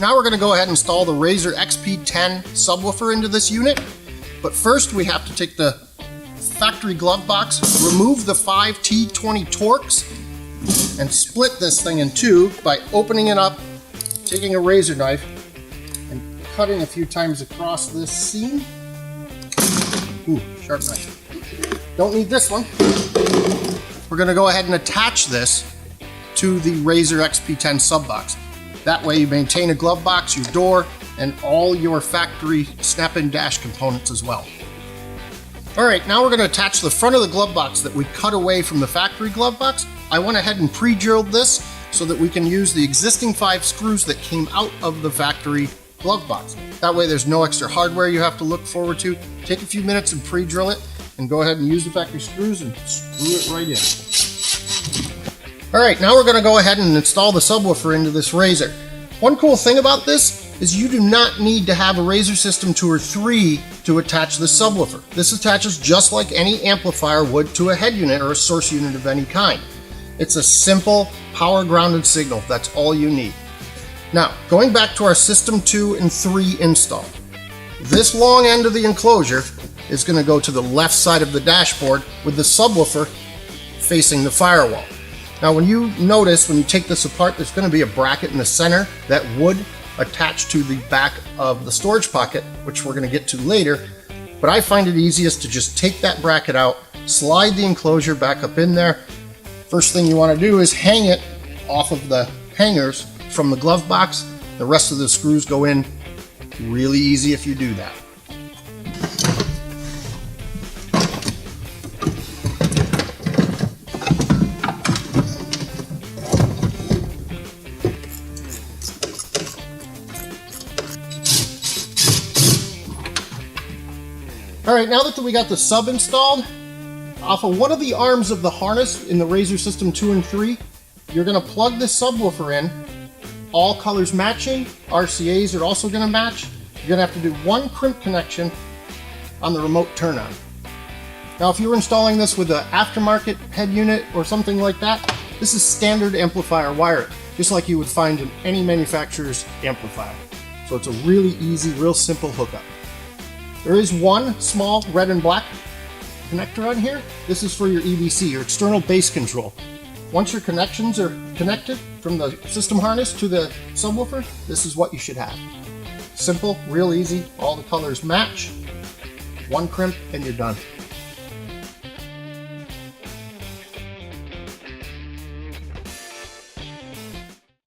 now we're going to go ahead and install the RZRXP-10 subwoofer into this unit. But first we have to take the factory glove box, remove the 5 T20 Torx, and split this thing in two by opening it up, taking a razor knife, and cutting a few times across this seam. Ooh, sharp knife. Don't need this one. We're going to go ahead and attach this to the RZRXP-10 sub box. That way you maintain a glove box, your door, and all your factory snap-in dash components as well. Alright, now we're going to attach the front of the glove box that we cut away from the factory glove box. I went ahead and pre-drilled this so that we can use the existing 5 screws that came out of the factory glove box. That way there's no extra hardware you have to look forward to. Take a few minutes and pre-drill it, and go ahead and use the factory screws and screw it right in. Alright, now we're going to go ahead and install the subwoofer into this RZR. One cool thing about this is you do not need to have a RZR System 2 or 3 to attach the subwoofer. This attaches just like any amplifier would to a head unit or a source unit of any kind. It's a simple power grounded signal. That's all you need. Now, going back to our System 2 and 3 install. This long end of the enclosure is going to go to the left side of the dashboard with the subwoofer facing the firewall. Now when you notice, when you take this apart, there's going to be a bracket in the center that would attach to the back of the storage pocket, which we're going to get to later. But I find it easiest to just take that bracket out, slide the enclosure back up in there. First thing you want to do is hang it off of the hangers from the glove box. The rest of the screws go in. Really easy if you do that. Alright, now that we got the sub installed, off of one of the arms of the harness in the RZR System 2 and 3, you're going to plug this subwoofer in, all colors matching, RCAs are also going to match. You're going to have to do one crimp connection on the remote turn-on. Now if you were installing this with an aftermarket head unit or something like that, this is standard amplifier wiring, just like you would find in any manufacturer's amplifier. So it's a really easy, real simple hookup. There is one small red and black connector on here. This is for your EBC, your external bass control. Once your connections are connected from the system harness to the subwoofer, this is what you should have. Simple, real easy, all the colors match, one crimp, and you're done.